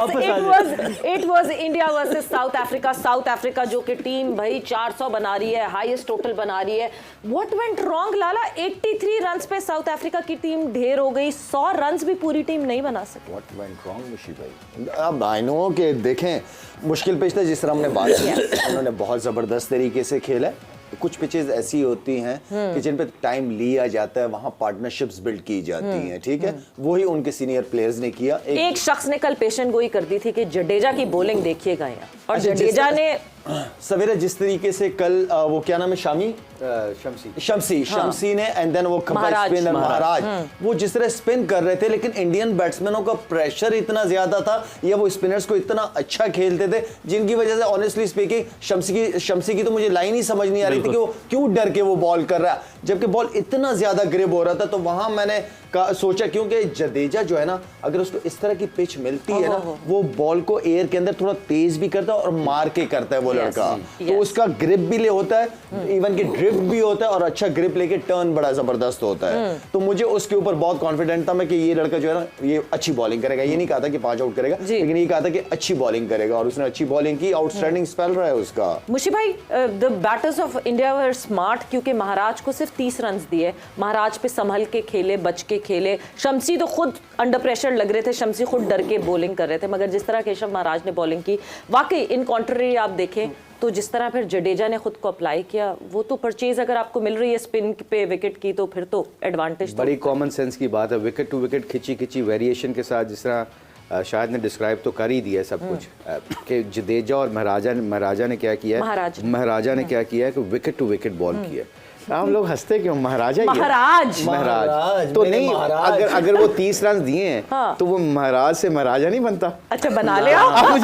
It was India versus south Africa. South Africa जो कि team भाई 400 बना रही है, हाईएस्ट टोटल बना रही है। What went wrong Lala? 83 runs पे साउथ अफ्रीका की टीम ढेर हो गई, 100 रन्स भी पूरी टीम नहीं बना सकी। व्हाट वेंट रॉन्ग मुशी भाई? अब आई नो कि देखें मुश्किल पिच था, जिस तरह हमने बात की उन्होंने बहुत ज़बरदस्त तरीके से खेला। कुछ पिचेस ऐसी होती हैं कि जिन पे टाइम लिया जाता है, वहां पार्टनरशिप्स बिल्ड की जाती हैं, ठीक है। वही उनके सीनियर प्लेयर्स ने किया। एक शख्स ने कल पेशन गोई कर दी थी कि जडेजा की बॉलिंग देखिएगा यहाँ, और जडेजा ने सवेरे जिस तरीके से कल वो क्या नाम है, शम्सी ने एंड देन वो स्पिनर महाराज, वो जिस तरह स्पिन कर रहे थे, लेकिन इंडियन बैट्समैनों का प्रेशर इतना ज्यादा था या वो स्पिनर्स को इतना अच्छा खेलते थे, जिनकी वजह से ऑनेस्टली स्पीकिंग शम्सी की तो मुझे लाइन ही समझ नहीं आ रही थी कि वो क्यों डर के वो बॉल कर रहा है, जबकि बॉल इतना ज्यादा ग्रिप हो रहा था। तो वहां मैंने सोचा क्योंकि जडेजा जो है ना, अगर उसको इस तरह की पिच मिलती है ना, वो बॉल को एयर के अंदर थोड़ा तेज भी करता है और मार के करता है वो लड़का। तो उसका ग्रिप भी ले होता है, इवन की ड्रिफ्ट भी होता है, और अच्छा ग्रिप लेके टर्न बड़ा जबरदस्त होता है। तो मुझे उसके ऊपर बहुत कॉन्फिडेंट था मैं कि ये लड़का जो है ना, ये अच्छी बॉलिंग करेगा। ये नहीं कहा था कि 5 आउट करेगा, लेकिन ये कहा था कि अच्छी बॉलिंग करेगा, और उसने अच्छी बॉलिंग की। आउटस्टैंडिंग स्पेल रहा है उसका। मुशी भाई, the batters of India were smart, क्योंकि महाराज को सिर्फ 30 रन दिए। महाराज पे संभल के खेले, बच के खेले। शम्सी तो खुद अंडर प्रेशर लग रहे थे, शम्सी खुद डर के बॉलिंग कर रहे थे, मगर जिस तरह केशव महाराज ने बॉलिंग की, वाकई इन कॉन्ट्ररी आप देखें तो जिस तरह फिर जडेजा ने खुद को अप्लाई किया, वो तो परचेज अगर आपको मिल रही है स्पिन पे विकेट की, तो फिर तो एडवांटेज बड़ी कॉमन सेंस की बात है। विकेट टू विकेट खिंची वेरिएशन के साथ, जिस तरह शायद ने डिस्क्राइब तो कर ही दिया है सब कुछ कि जडेजा और महाराजा ने क्या किया है, महाराजा ने क्या किया है कि विकेट टू विकेट बॉल किया है। हम लोग हंसते क्यों? महाराज तो नहीं, अगर वो 30 रन दिए हैं, हाँ। तो वो महाराज से महाराजा नहीं बनता। अच्छा बना ले आप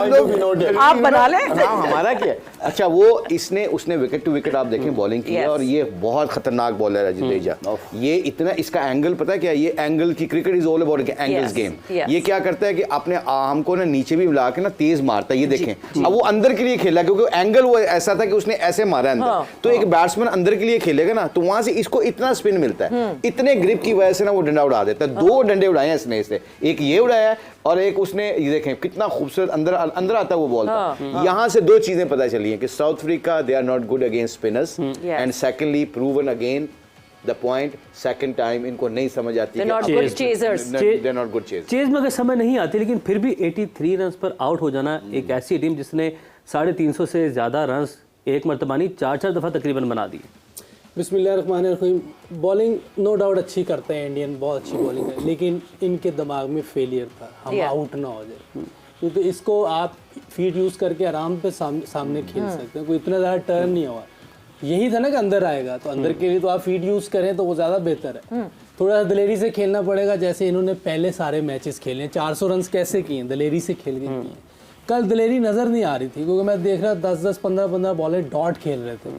लोग आप बना ले, हमारा क्या। अच्छा वो उसने विकेट टू विकेट आप देखें बॉलिंग की है, और ये बहुत खतरनाक बॉलर है जडेजा। ये इतना, इसका एंगल पता है क्या? ये एंगल की, cricket is all about angles game. ये क्या करता है कि अपने आर्म को ना नीचे भी मिला के ना तेज मारता है। ये देखें, अब वो अंदर के लिए खेला क्योंकि एंगल वो ऐसा था कि उसने ऐसे मारा। हाँ, तो एक बैट्समैन अंदर के लिए खेलेगा ना, तो वहां से इसको इतना स्पिन मिलता है, इतने ग्रिप की वजह से ना वो डंडा उड़ा देता है। 2 डंडे उड़ाए हैं इसने, एक ये उड़ाया है और एक उसने, ये देखें कितना खूबसूरत अंदर आता है वो बॉल। यहाँ से 2 चीजें पता चली हैं कि South Africa they are not good against spinners, and secondly proven again the point, second time इनको नहीं समझ आती। They're not good chasers. They're not good chasers. Chase में अगर समय नहीं आती, लेकिन फिर भी 83 रन पर आउट हो जाना, एक ऐसी टीम जिसने 350 से ज्यादा रन एक मरतबा नहीं 4 दफ़ा तकरीबन बना दी। बिस्मिल्लाहिर्रहमानिर्रहीम। बॉलिंग नो डाउट अच्छी करते हैं इंडियन, बहुत अच्छी बॉलिंग है, लेकिन इनके दिमाग में फेलियर था, हम आउट ना हो जाए। क्योंकि इसको आप फीट यूज़ करके आराम पे सामने खेल सकते हैं, कोई इतना ज़्यादा टर्न नहीं हुआ। यही था ना कि अंदर आएगा, तो अंदर के लिए तो आप फीट यूज़ करें तो वो ज़्यादा बेहतर है। थोड़ा सा दलेरी से खेलना पड़ेगा, जैसे इन्होंने पहले सारे मैचेस खेले हैं। 400 रन कैसे किए? दलेरी से खेल के किए। कल दलेरी नज़र नहीं आ रही थी, क्योंकि मैं देख रहा 10-10, 15-15 बॉलें डॉट खेल रहे थे।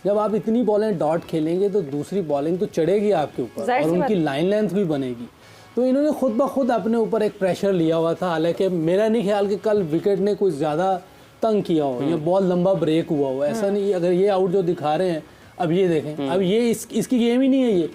जब आप इतनी बॉलें डॉट खेलेंगे तो दूसरी बॉलिंग तो चढ़ेगी आपके ऊपर, और उनकी लाइन लेंथ भी बनेगी। तो इन्होंने खुद ब खुद अपने ऊपर एक प्रेशर लिया हुआ था। हालांकि मेरा नहीं ख्याल कि कल विकेट ने कुछ ज़्यादा तंग किया हो या बॉल लंबा ब्रेक हुआ हो, ऐसा नहीं। अगर ये आउट जो दिखा रहे हैं, अब ये देखें, अब ये इसकी गेम ही नहीं है ये।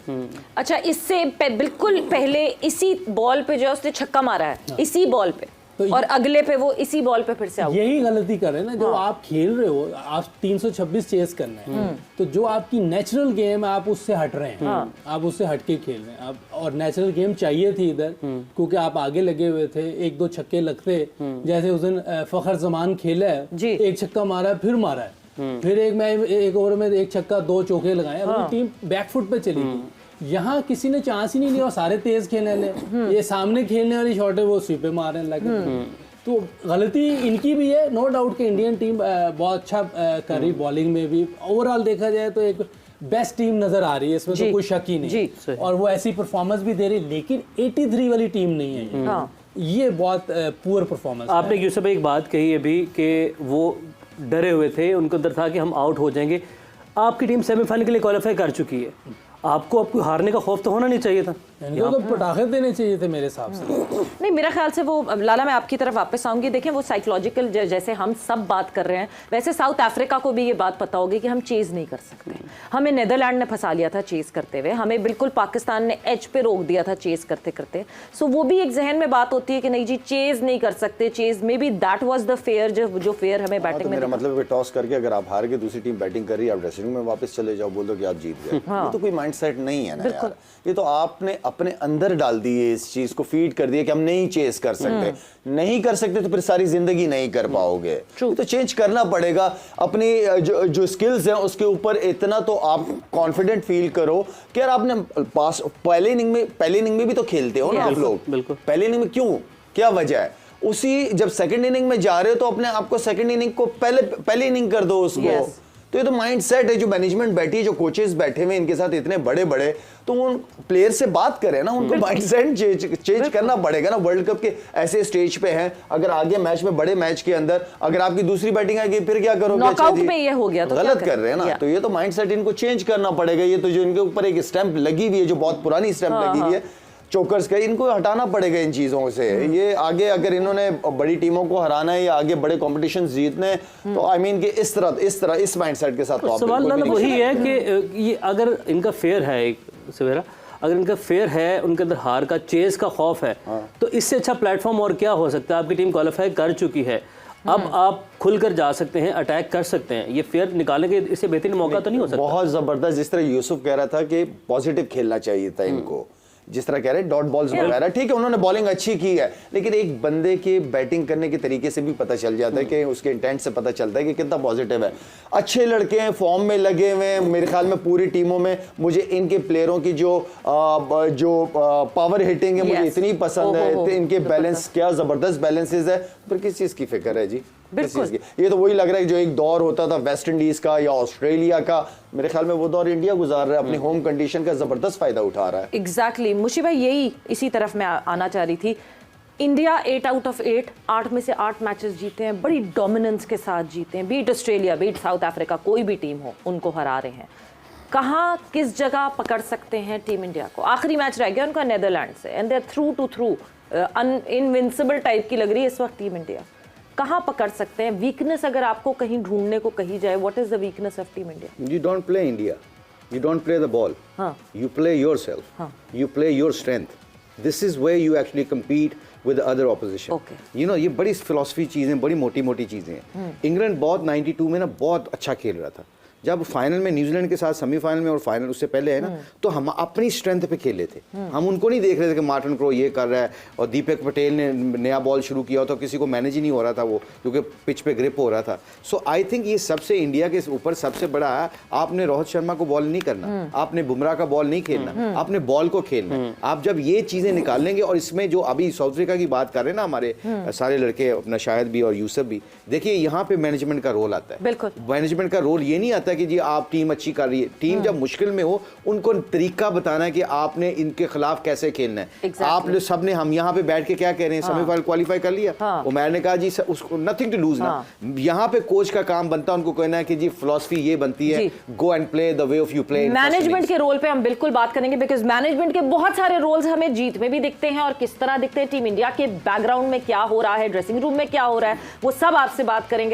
अच्छा, इससे बिल्कुल पहले इसी बॉल पे जो उसने छक्का मारा है, इसी बॉल पे, तो और अगले पे वो इसी बॉल पे फिर से आउट। यही गलती कर रहे हैं ना, जो आप खेल रहे हो, आप 326 चेस करना है, तो जो आपकी नेचुरल गेम है आप उससे हट रहे हैं। आप उससे हट के खेल रहे हैं आप, और नेचुरल गेम चाहिए थी इधर, क्योंकि आप आगे लगे हुए थे। 1-2 छक्के लगते, जैसे उस दिन फखर जमान खेला है, एक छक्का मारा है, फिर मारा है, फिर एक ओवर में 1 छक्का 2 चौके लगाए, अपनी टीम बैकफुट पे चली गई। यहाँ किसी ने चांस ही नहीं लिया, सारे तेज खेलने लगे। ये सामने खेलने वाली शॉट है वो स्वीपे मारने लगे। तो गलती इनकी भी है, नो डाउट कि इंडियन टीम बहुत अच्छा कर रही, बॉलिंग में भी ओवरऑल देखा जाए तो एक बेस्ट टीम नजर आ रही है, इसमें तो कोई शक ही नहीं। और वो ऐसी परफॉर्मेंस भी दे रही, लेकिन 83 वाली टीम नहीं है ये बहुत पुअर परफॉर्मेंस। आपने यूसुफ एक बात कही अभी कि वो डरे हुए थे, उनको अंदर था कि हम आउट हो जाएंगे। आपकी टीम सेमीफाइनल के लिए क्वालिफाई कर चुकी है, आपको आपको हारने का खौफ तो होना नहीं चाहिए था। इनको तो पटाखे देने चाहिए थे मेरे हिसाब से। नहीं, मेरा ख्याल से वो, लाला मैं आपकी तरफ वापस आऊंगी। देखिए वो साइकोलॉजिकल, जैसे हम सब बात कर रहे हैं, वैसे साउथ अफ्रीका को भी ये बात पता होगी कि हम चेज नहीं कर सकते। हमें नीदरलैंड ने फंसा लिया था चेज करते हुए, हमें बिल्कुल पाकिस्तान ने एज पे रोक दिया था चेज करते करते। सो वो भी एक जहन में बात होती है कि नहीं जी चेज नहीं कर सकते, chase may be that was the fair, जो फेयर हमें बैटिंग में। मेरा मतलब है टॉस करके अगर आप हार के दूसरी टीम बैटिंग कर रही है, आप ड्रेसिंग रूम में वापस चले जाओ, बोल दो कि आप जीत गए। ये तो कोई माइंडसेट नहीं है ना यार, ये तो आपने अपने अंदर डाल दी है, इस चीज को फीड कर दिया कि हम नहीं चेस कर सकते। नहीं कर सकते तो फिर सारी जिंदगी नहीं कर पाओगे। ये तो चेंज करना पड़ेगा। अपनी जो स्किल्स हैं उसके ऊपर इतना तो आप कॉन्फिडेंट फील करो कि यार आपने पास पहले इनिंग में भी तो खेलते हो ना आप लोग। बिल्कुल। पहले इनिंग में क्यों, क्या वजह है? उसी जब सेकंड इनिंग में जा रहे हो तो अपने आपको सेकंड इनिंग को पहले इनिंग कर दो उसको। तो ये तो माइंड सेट है। जो मैनेजमेंट बैठी है, जो कोचेस बैठे हुए इनके साथ इतने बड़े बड़े, तो उन प्लेयर से बात करें ना, उनको माइंड सेट चेंज करना पड़ेगा ना। वर्ल्ड कप के ऐसे स्टेज पे हैं, अगर आगे मैच में, बड़े मैच के अंदर अगर आपकी दूसरी बैटिंग आएगी फिर क्या करोगे? नॉकआउट में ये हो गया तो गलत कर रहे हैं ना। तो ये तो माइंड सेट इनको चेंज करना पड़ेगा। ये तो जो इनके ऊपर एक स्टैंप लगी हुई है, जो बहुत पुरानी स्टैंप लगी हुई है चोकर्स का, इनको हटाना पड़ेगा इन चीजों से। ये आगे अगर इन्होंने बड़ी टीमों को हराना है या आगे बड़े कॉम्पिटिशन जीतने हैं, तो आई मीन कि इस माइंडसेट के साथ तो सवाल वही है कि ये अगर इनका फेयर है, एक सवेरा अगर इनका फेयर है, उनके अंदर हार का, चेस का खौफ है, तो इससे अच्छा प्लेटफॉर्म और क्या हो सकता है? आपकी टीम क्वालिफाई कर चुकी है, अब आप खुलकर जा सकते हैं, अटैक कर सकते हैं। ये फेयर निकालने के इससे बेहतरीन मौका तो नहीं हो सकता? बहुत जबरदस्त। जिस तरह यूसुफ कह रहा था कि पॉजिटिव खेलना चाहिए था इनको, जिस तरह कह रहे डॉट बॉल्स वगैरह, ठीक है उन्होंने बॉलिंग अच्छी की है, लेकिन एक बंदे के बैटिंग करने के तरीके से भी पता चल जाता है कि उसके इंटेंट से पता चलता है कि कितना पॉजिटिव है। अच्छे लड़के हैं, फॉर्म में लगे हुए हैं। मेरे ख्याल में पूरी टीमों में मुझे इनके प्लेयरों की जो पावर हिटिंग है मुझे इतनी पसंद है। इनके बैलेंस, क्या जबरदस्त बैलेंसेस है। फिर किस चीज की फिक्र है जी? ये तो वही लग रहा है जो एक दौर होता था वेस्ट इंडीज का या ऑस्ट्रेलिया का, मेरे ख्याल में वो दौर इंडिया गुजार रहा है, अपनी होम कंडीशन का जबरदस्त फायदा उठा रहा है। एग्जैक्टली मुशी भाई, यही इसी तरफ मैं आना चाह रही थी। इंडिया 8 आउट ऑफ 8 में से 8 मैचेस जीते हैं, बड़ी डोमिनेंस के साथ जीते हैं। Beat Australia, beat South Africa, कोई भी टीम हो, उनको हरा रहे हैं। कहाँ किस जगह पकड़ सकते हैं टीम इंडिया को? आखिरी मैच रह गया उनका नीदरलैंड से, and they are through invincible type की लग रही है इस वक्त टीम इंडिया। कहाँ पकड़ सकते हैं? वीकनेस अगर आपको कहीं ढूंढने को कही जाए, what is the weakness of team India? You don't play India. You don't play the ball. You play yourself. You play your strength. This is where you actually compete with the other opposition. Okay. You know, ये बड़ी philosophy चीज़ें, बड़ी मोटी मोटी चीज़ें हैं। England बहुत 92 में ना बहुत अच्छा खेल रहा था। जब फाइनल में न्यूजीलैंड के साथ सेमीफाइनल में और फाइनल उससे पहले है ना, तो हम अपनी स्ट्रेंथ पे खेले थे। हम उनको नहीं देख रहे थे कि मार्टिन क्रो ये कर रहा है और दीपक पटेल ने नया बॉल शुरू किया, तो किसी को मैनेज ही नहीं हो रहा था वो, क्योंकि पिच पे ग्रिप हो रहा था। सो आई थिंक ये सबसे इंडिया के ऊपर सबसे बड़ा है, आपने रोहित शर्मा को बॉल नहीं करना, आपने बुमराह का बॉल नहीं खेलना, आपने बॉल को खेलना। आप जब ये चीज़ें निकाल लेंगे, और इसमें जो अभी साउथ अफ्रीका की बात कर रहे हैं ना हमारे सारे लड़के, अपना शाहिद भी और यूसुफ भी, देखिए यहाँ पे मैनेजमेंट का रोल आता है। बिल्कुल, मैनेजमेंट का रोल ये नहीं आता कि जी आप टीम अच्छी कर रही है, टीम जब मुश्किल में हो उनको तरीका बताना है कि आपने इनके खिलाफ कैसे खेलना है। Exactly. आप लोग सब ने, हम यहाँ पे बैठ के क्या कह रहे हैं, सेमीफाइनल क्वालीफाई कर लिया, उमर ने कहा जी उसको नथिंग टू लूज ना। यहाँ पे कोच का काम बनता है उनको कहना है कि जी फिलॉसफी ये बनती है, go and play the way of you play. Management के रोल पे हम बिल्कुल बात करेंगे, बिकॉज मैनेजमेंट के बहुत सारे रोल्स हमें जीत में भी दिखते हैं और किस तरह दिखते हैं, टीम इंडिया के बैकग्राउंड में क्या हो रहा है, ड्रेसिंग रूम में क्या हो रहा है, वो सब आपसे बात करेंगे।